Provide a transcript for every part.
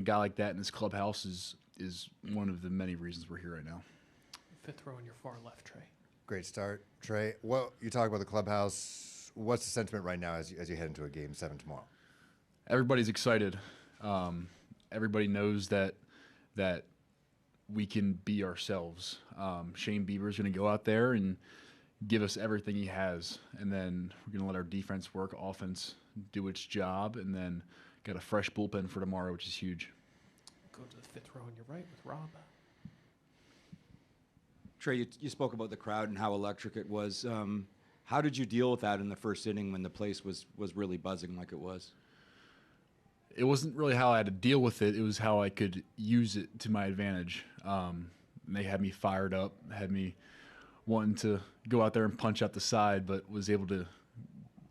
a guy like that in this clubhouse is one of the many reasons we're here right now. Fifth row on your far left, Trey. Great start, Trey. Well, you talk about the clubhouse. What's the sentiment right now as you head into a Game 7 tomorrow? Everybody's excited. Everybody knows that we can be ourselves. Shane Bieber's going to go out there and give us everything he has, and then we're going to let our defense work, offense do its job, and then got a fresh bullpen for tomorrow, which is huge. Go to the fifth row on your right with Rob. Trey, you spoke about the crowd and how electric it was. How did you deal with that in the first inning when the place was really buzzing like it was? It wasn't really how I had to deal with it. It was how I could use it to my advantage. They had me fired up, had me wanting to go out there and punch out the side, but was able to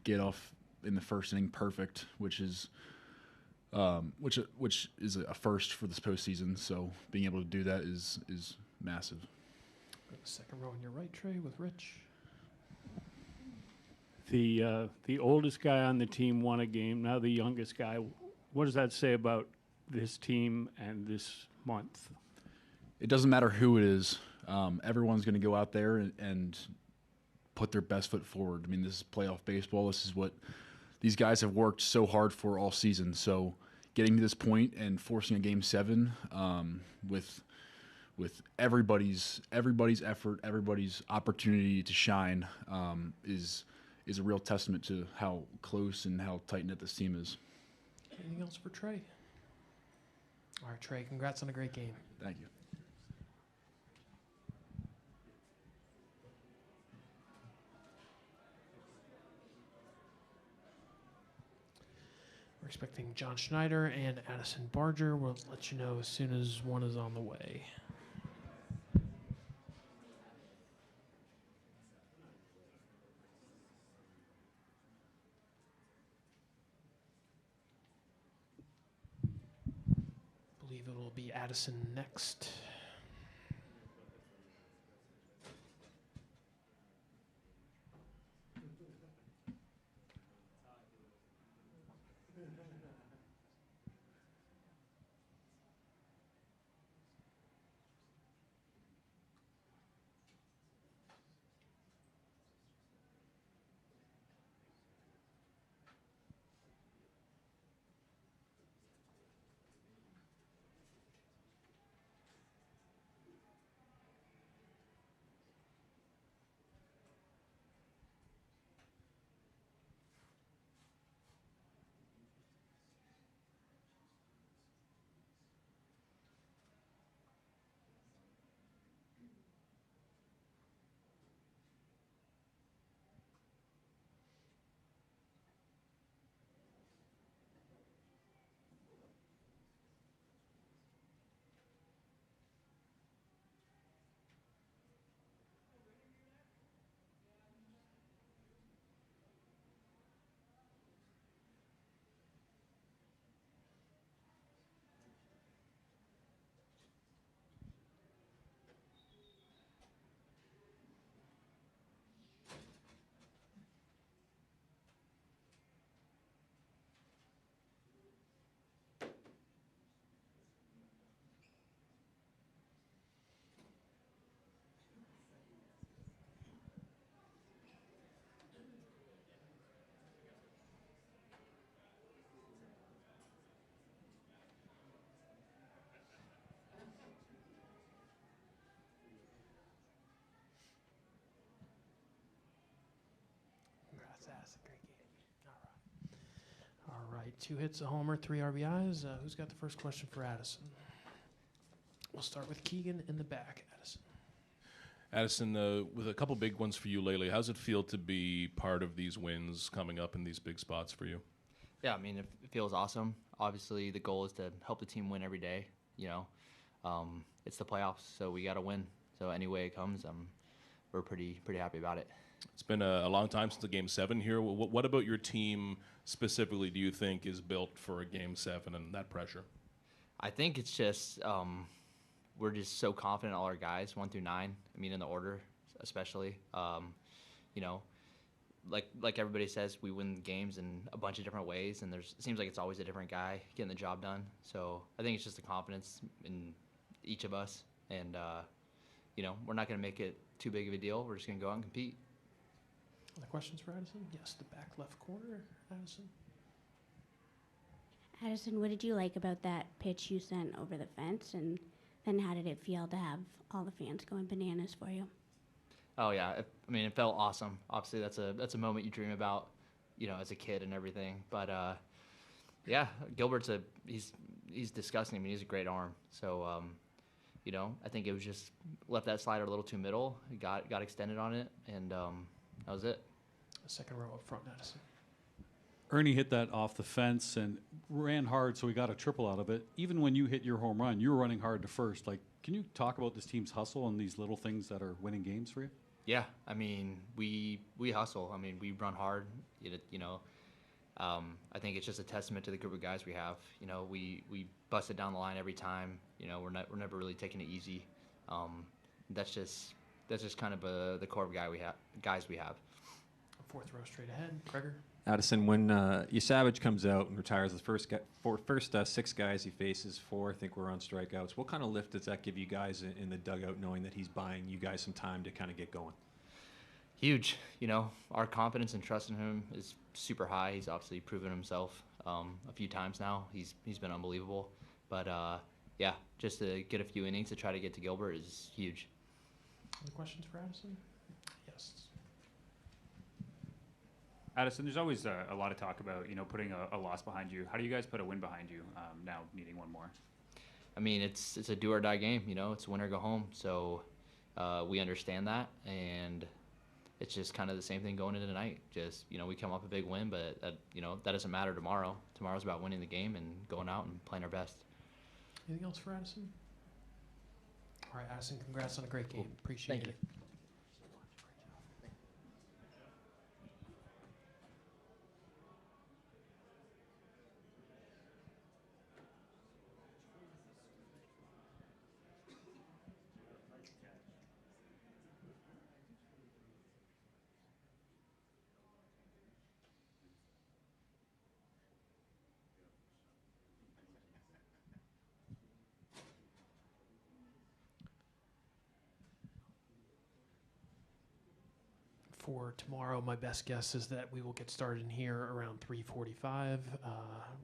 get off in the first inning perfect, which is a first for this postseason. So being able to do that is massive. Go to the second row on your right, Trey, with Rich. The oldest guy on the team won a game. Now the youngest guy. What does that say about this team and this month? It doesn't matter who it is. Everyone's going to go out there and put their best foot forward. I mean, this is playoff baseball. This is what these guys have worked so hard for all season. So getting to this point and forcing a Game 7 with everybody's effort, everybody's opportunity to shine is a real testament to how close and how tight-knit this team is. Anything else for Trey? All right, Trey, congrats on a great game. Thank you. We're expecting John Schneider and Addison Barger. We'll let you know as soon as one is on the way. I believe it will be Addison next. That's a great game. All right. 2 hits, a homer, 3 RBIs. Who's got the first question for Addison? We'll start with Keegan in the back. Addison. Addison, with a couple big ones for you lately, how's it feel to be part of these wins coming up in these big spots for you? Yeah, I mean, it feels awesome. Obviously, the goal is to help the team win every day. It's the playoffs, so we got to win. So any way it comes, we're pretty happy about it. It's been a long time since a Game 7 here. What about your team specifically do you think is built for a Game 7 and that pressure? I think it's just we're just so confident, all our guys, 1 through 9. I mean, in the order, especially. like everybody says, we win games in a bunch of different ways, and it seems like it's always a different guy getting the job done. So I think it's just the confidence in each of us, and we're not going to make it too big of a deal. We're just going to go out and compete. Other questions for Addison? Yes, the back left corner, Addison. Addison, what did you like about that pitch you sent over the fence, and then how did it feel to have all the fans going bananas for you? Oh yeah, it felt awesome. Obviously, that's a moment you dream about, as a kid and everything. But yeah, Gilbert's he's disgusting. I mean, he's a great arm. So I think it was just left that slider a little too middle. It got extended on it, and that was it. Second row up front, Addison. Ernie hit that off the fence and ran hard, so he got a triple out of it. Even when you hit your home run, you were running hard to first. Like, can you talk about this team's hustle and these little things that are winning games for you? Yeah, I mean, we hustle. I mean, we run hard. I think it's just a testament to the group of guys we have. We bust it down the line every time. We're never really taking it easy. That's just kind of the core of guys we have. Fourth row straight ahead, Gregor. Addison, when Yasavage comes out and retires the first 6 guys he faces, 4 I think were on strikeouts, what kind of lift does that give you guys in the dugout, knowing that he's buying you guys some time to kind of get going? Huge. Our confidence and trust in him is super high. He's obviously proven himself a few times now. He's been unbelievable. But yeah, just to get a few innings to try to get to Gilbert is huge. Other questions for Addison? Yes. Addison, there's always a lot of talk about, putting a loss behind you. How do you guys put a win behind you now needing one more? I mean, it's a do or die game, it's win or go home. So we understand that, and it's just kind of the same thing going into tonight. Just, we come off a big win, but that doesn't matter tomorrow. Tomorrow's about winning the game and going out and playing our best. Anything else for Addison? All right, Addison, congrats on a great game. Appreciate it. For tomorrow, my best guess is that we will get started in here around 3:45,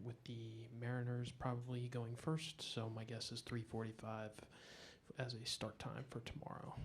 with the Mariners probably going first. So my guess is 3:45 as a start time for tomorrow.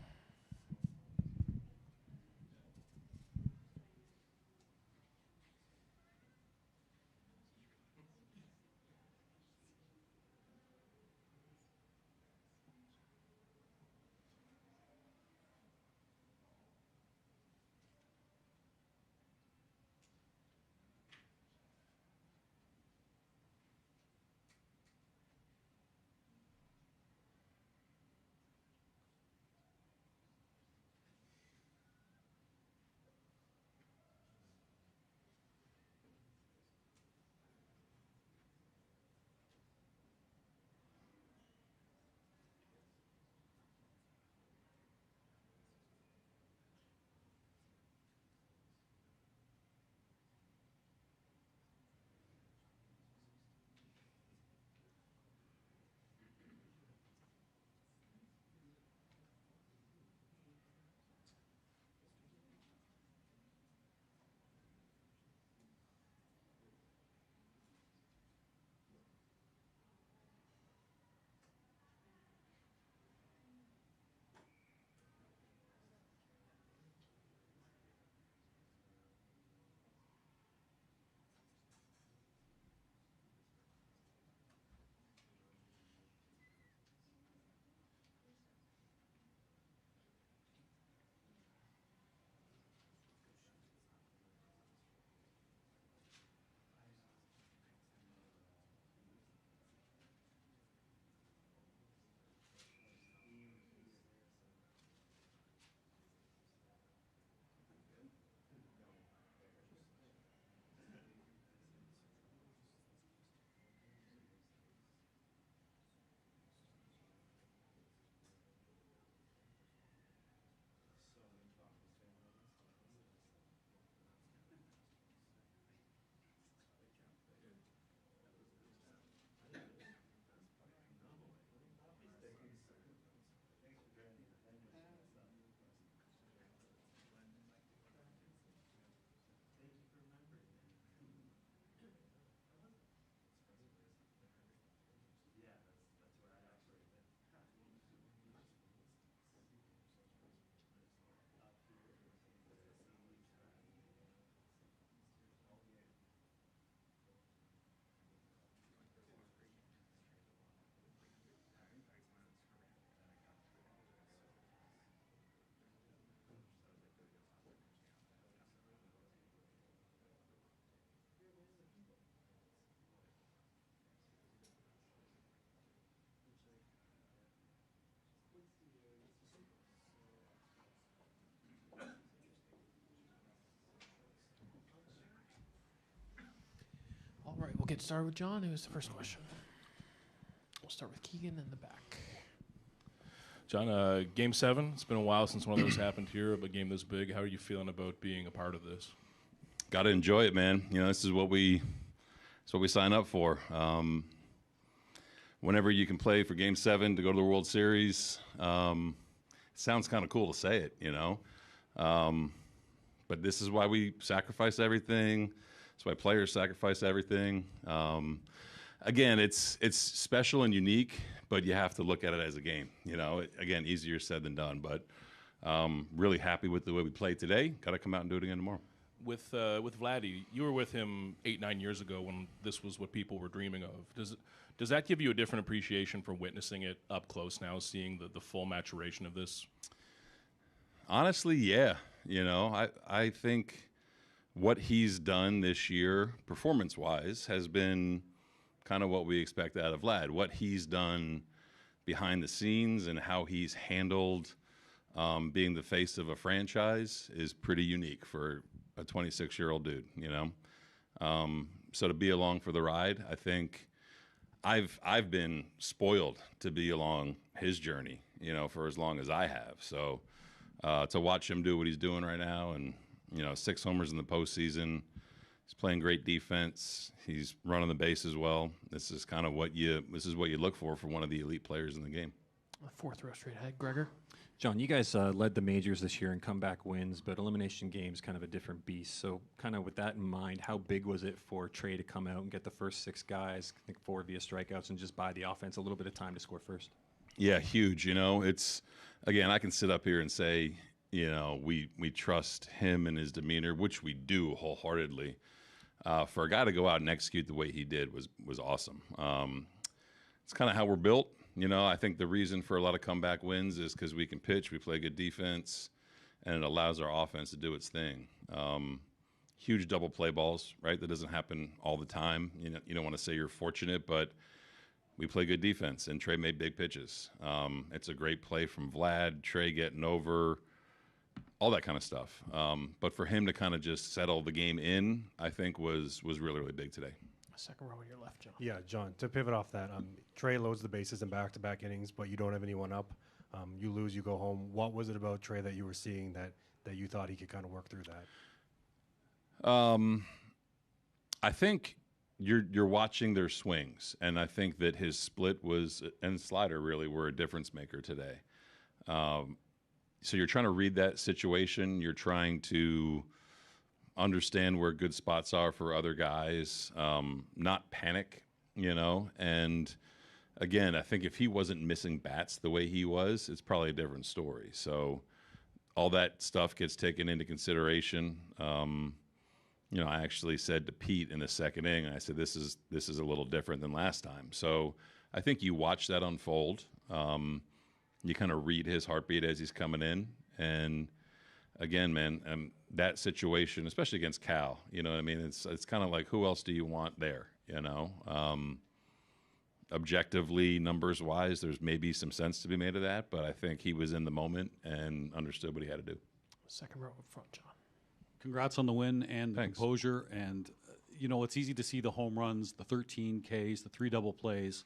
get started with John. Who's the first question? We'll start with Keegan in the back. John, Game 7, it's been a while since one of those happened here, but a game this big. How are you feeling about being a part of this? Got to enjoy it, man. This is what we sign up for. Whenever you can play for Game 7 to go to the World Series, it sounds kind of cool to say it, but this is why we sacrifice everything. That's why players sacrifice everything. Again, it's special and unique, but you have to look at it as a game. Again, easier said than done, but really happy with the way we played today. Got to come out and do it again tomorrow. With Vladdy, you were with him 8-9 years ago when this was what people were dreaming of. Does that give you a different appreciation for witnessing it up close now, seeing the full maturation of this? Honestly, yeah. I think what he's done this year, performance-wise, has been kind of what we expect out of Vlad. What he's done behind the scenes and how he's handled being the face of a franchise is pretty unique for a 26-year-old dude, So to be along for the ride, I think I've been spoiled to be along his journey, for as long as I have. So to watch him do what he's doing right now, and 6 homers in the postseason, he's playing great defense. He's running the base as well. This is kind of what you look for one of the elite players in the game. Fourth row straight ahead, Gregor. John, you guys led the majors this year in comeback wins, but elimination games kind of a different beast. So kind of with that in mind, how big was it for Trey to come out and get the first 6 guys, I think 4 via strikeouts, and just buy the offense a little bit of time to score first? Yeah, huge. It's, again, I can sit up here and say, we trust him and his demeanor, which we do wholeheartedly. For a guy to go out and execute the way he did was awesome. It's kind of how we're built. I think the reason for a lot of comeback wins is because we can pitch, we play good defense, and it allows our offense to do its thing. Huge double play balls, right? That doesn't happen all the time. You don't want to say you're fortunate, but we play good defense, and Trey made big pitches. It's a great play from Vlad, Trey getting over, all that kind of stuff. But for him to kind of just settle the game in, I think was really, really big today. Second row on your left, John. Yeah, John, to pivot off that, Trey loads the bases in back-to-back innings, but you don't have anyone up. You lose, you go home. What was it about Trey that you were seeing that you thought he could kind of work through that? I think you're watching their swings, and I think that his split and slider really were a difference maker today. So you're trying to read that situation. You're trying to understand where good spots are for other guys, not panic, and again, I think if he wasn't missing bats the way he was, it's probably a different story. So all that stuff gets taken into consideration. I actually said to Pete in the second inning, I said, this is a little different than last time. So I think you watch that unfold. You kind of read his heartbeat as he's coming in, and again, man, that situation, especially against Cal, it's kind of like, who else do you want there? Objectively, numbers wise, there's maybe some sense to be made of that, but I think he was in the moment and understood what he had to do. Second row up front, John. Congrats on the win and the Thanks. composure. And, it's easy to see the home runs, the 13 Ks, the 3 double plays.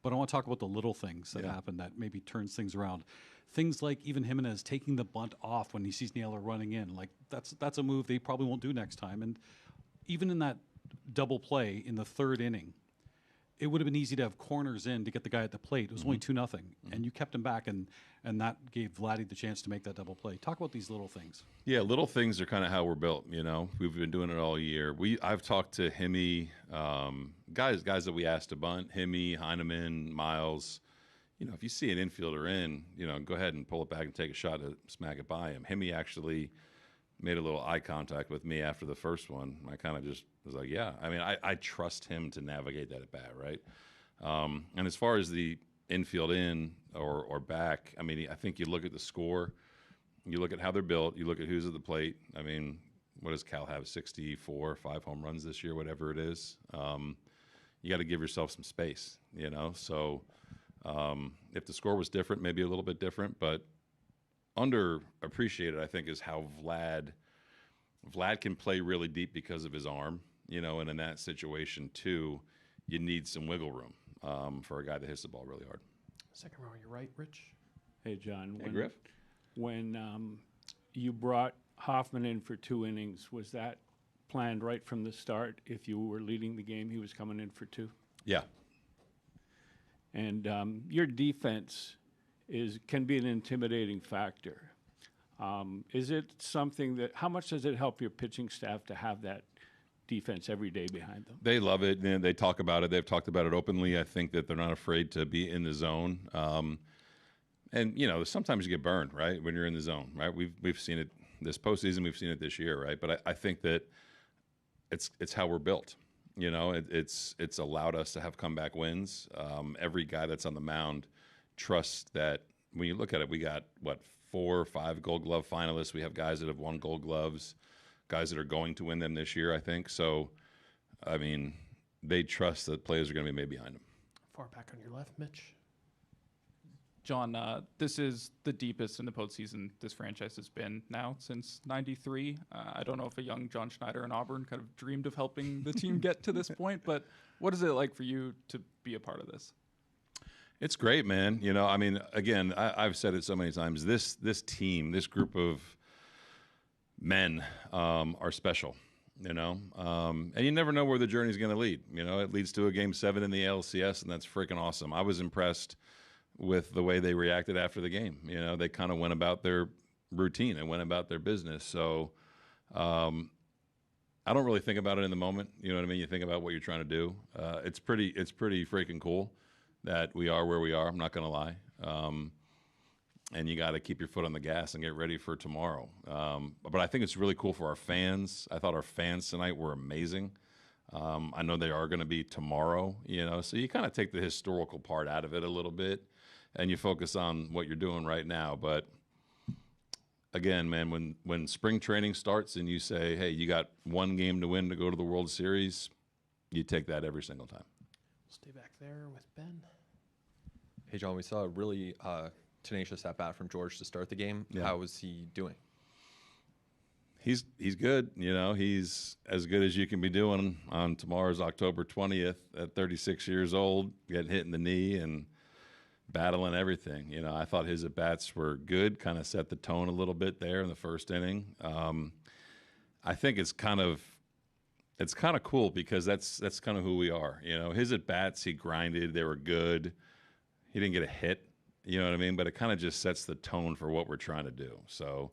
But I want to talk about the little things that happen that maybe turns things around. Things like even Jimenez taking the bunt off when he sees Naylor running in. Like, that's a move they probably won't do next time. And even in that double play in the 3rd inning, it would have been easy to have corners in to get the guy at the plate. It was only 2-0, and you kept him back, and that gave Vladdy the chance to make that double play. Talk about these little things. Yeah, little things are kind of how we're built. We've been doing it all year. I've talked to Himmy, guys that we asked to bunt, Himmy, Heineman, Miles. If you see an infielder in, go ahead and pull it back and take a shot to smack it by him. Himmy actually made a little eye contact with me after the first one. I kind of just was like, yeah. I trust him to navigate that at bat, right? And as far as the infield in or back, I think you look at the score, you look at how they're built, you look at who's at the plate. What does Cal have, 64, 5 home runs this year, whatever it is? You got to give yourself some space, So if the score was different, maybe a little bit different, but underappreciated, I think, is how Vlad can play really deep because of his arm. and in that situation too, you need some wiggle room for a guy that hits the ball really hard. Second row on your right, Rich. Hey, John. Hey, Griff. When you brought Hoffman in for 2 innings, was that planned right from the start? If you were leading the game, he was coming in for 2? Yeah. And your defense can be an intimidating factor. Is it something that, how much does it help your pitching staff to have that defense every day behind them? They love it, and they talk about it. They've talked about it openly. I think that they're not afraid to be in the zone. And sometimes you get burned, right, when you're in the zone, right? We've seen it this postseason. We've seen it this year, right? But I think that it's how we're built. It's allowed us to have comeback wins. Every guy that's on the mound trusts that. When you look at it, we got 4 or 5 Gold Glove finalists. We have guys that have won Gold Gloves, guys that are going to win them this year, I think. So, I mean, they trust that players are going to be made behind them. Far back on your left, Mitch. John, this is the deepest in the postseason this franchise has been now since '93. I don't know if a young John Schneider in Auburn kind of dreamed of helping the team get to this point, but what is it like for you to be a part of this? It's great, man. I mean, again, I've said it so many times. This team, this group of men are special, and you never know where the journey's going to lead. It leads to a Game 7 in the ALCS, and that's freaking awesome. I was impressed with the way they reacted after the game. They kind of went about their routine and went about their business. So I don't really think about it in the moment. You know what I mean? You think about what you're trying to do. It's pretty freaking cool that we are where we are. I'm not going to lie. And you got to keep your foot on the gas and get ready for tomorrow. But I think it's really cool for our fans. I thought our fans tonight were amazing. I know they are going to be tomorrow, so you kind of take the historical part out of it a little bit and you focus on what you're doing right now. But again, man, when spring training starts and you say, hey, you got 1 game to win to go to the World Series, you take that every single time. Stay back there with Ben. Hey, John, we saw a really tenacious at-bat from George to start the game. Yeah. How was he doing? He's good. He's as good as you can be doing on tomorrow's October 20th at 36 years old, getting hit in the knee and battling everything. I thought his at-bats were good, kind of set the tone a little bit there in the first inning. I think it's kind of cool because that's kind of who we are. His at-bats, he grinded. They were good. He didn't get a hit, you know what I mean? But it kind of just sets the tone for what we're trying to do. So,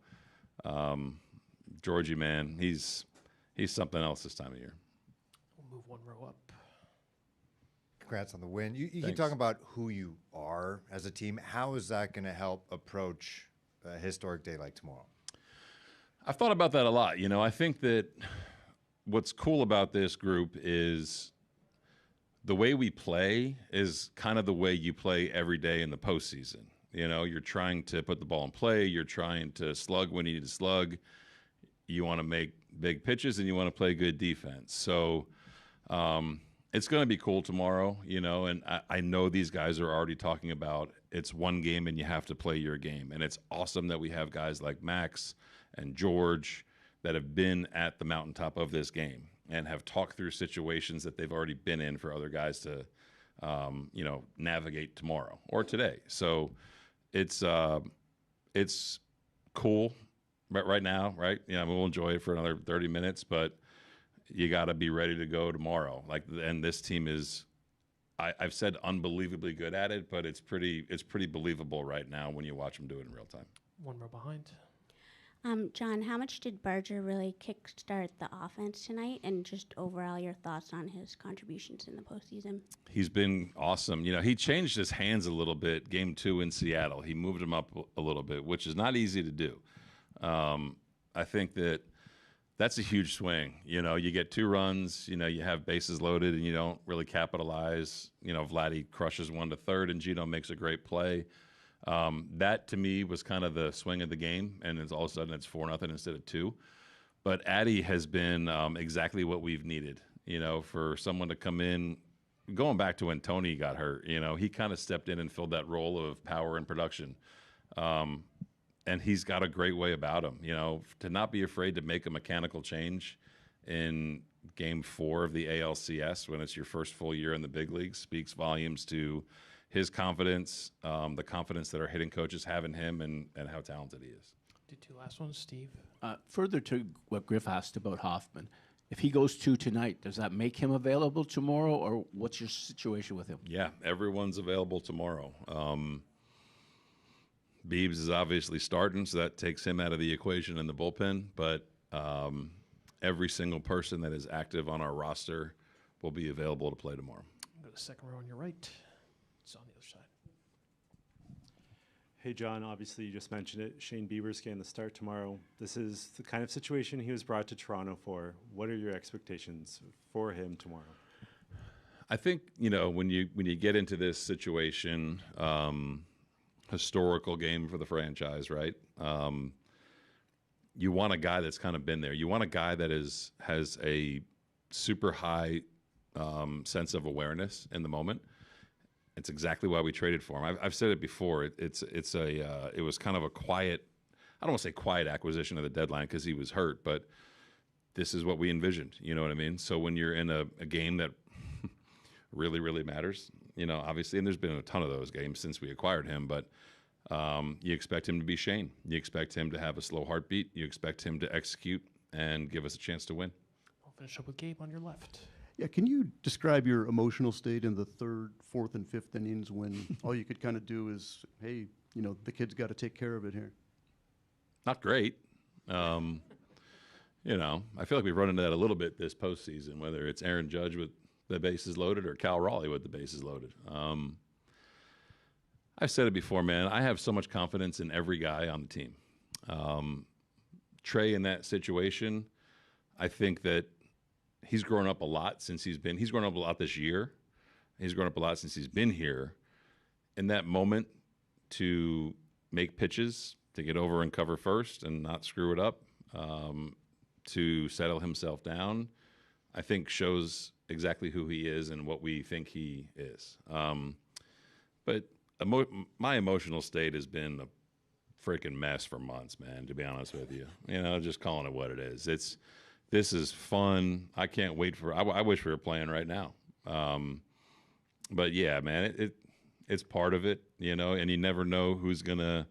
Georgie, man, he's something else this time of year. We'll move 1 row up. Congrats on the win. You keep Thanks. talking about who you are as a team. How is that going to help approach a historic day like tomorrow? I've thought about that a lot. I think that what's cool about this group is the way we play is kind of the way you play every day in the postseason. You're trying to put the ball in play. You're trying to slug when you need to slug. You want to make big pitches and you want to play good defense. So it's going to be cool tomorrow, and I know these guys are already talking about it's 1 game and you have to play your game. And it's awesome that we have guys like Max and George that have been at the mountaintop of this game and have talked through situations that they've already been in for other guys to, navigate tomorrow or today. So it's cool right now, right? We'll enjoy it for another 30 minutes, but you got to be ready to go tomorrow. And this team is, I've said unbelievably good at it, but it's pretty believable right now when you watch them do it in real time. 1 row behind. John, how much did Berger really kickstart the offense tonight, and just overall your thoughts on his contributions in the postseason? He's been awesome. He changed his hands a little bit Game 2 in Seattle. He moved him up a little bit, which is not easy to do. I think that's a huge swing. You get 2 runs, you have bases loaded and you don't really capitalize. Vladdy crushes 1 to third and Gino makes a great play. That to me was kind of the swing of the game, and it's all of a sudden it's 4-0 instead of 2. But Addy has been exactly what we've needed, for someone to come in. Going back to when Tony got hurt, he kind of stepped in and filled that role of power and production. And he's got a great way about him, to not be afraid to make a mechanical change in Game 4 of the ALCS when it's your first full year in the big leagues speaks volumes to his confidence, the confidence that our hitting coaches have in him, and how talented he is. Do two last ones, Steve. Further to what Griff asked about Hoffman, if he goes 2 tonight, does that make him available tomorrow, or what's your situation with him? Yeah, everyone's available tomorrow. Beebs is obviously starting, so that takes him out of the equation in the bullpen. But every single person that is active on our roster will be available to play tomorrow. Go to the second row on your right. It's on the other side. Hey, John, obviously you just mentioned it. Shane Bieber's getting the start tomorrow. This is the kind of situation he was brought to Toronto for. What are your expectations for him tomorrow? I think, when you get into this situation, historical game for the franchise, right? You want a guy that's kind of been there. You want a guy that has a super high sense of awareness in the moment. It's exactly why we traded for him. I've said it before. It was kind of a quiet, I don't want to say quiet acquisition of the deadline because he was hurt, but this is what we envisioned. You know what I mean? So when you're in a game that really, really matters, obviously, and there's been a ton of those games since we acquired him, but you expect him to be Shane. You expect him to have a slow heartbeat. You expect him to execute and give us a chance to win. We'll finish up with Gabe on your left. Yeah, can you describe your emotional state in the 3rd, 4th, and 5th innings when all you could kind of do is, hey, the kid's got to take care of it here? Not great. I feel like we've run into that a little bit this postseason, whether it's Aaron Judge with the bases loaded or Cal Raleigh with the bases loaded. I've said it before, man. I have so much confidence in every guy on the team. Trey, in that situation, I think that he's grown up a lot since he's grown up a lot this year. He's grown up a lot since he's been here. In that moment, to make pitches, to get over and cover first and not screw it up, to settle himself down, I think shows exactly who he is and what we think he is. But my emotional state has been a freaking mess for months, man, to be honest with you. Just calling it what it is. This is fun. I can't wait I wish we were playing right now. But yeah, man, it's part of it, and you never know who's going to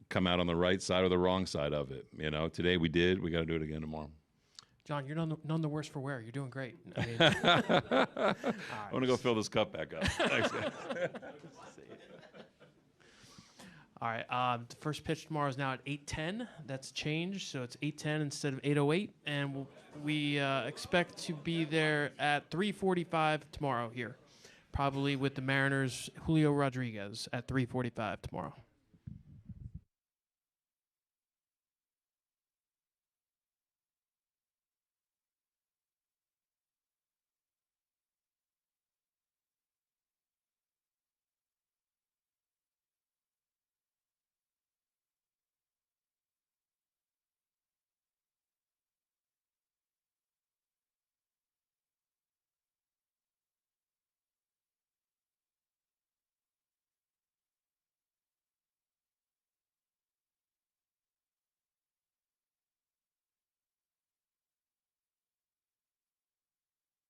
come out on the right side or the wrong side of it. Today we did. We got to do it again tomorrow. John, you're none the worse for wear. You're doing great. I mean, I'm going to go fill this cup back up. Thanks, guys. All right. The first pitch tomorrow is now at 8:10. That's changed, so it's 8:10 instead of 8:08, and we expect to be there at 3:45 tomorrow here, probably with the Mariners' Julio Rodriguez at 3:45 tomorrow.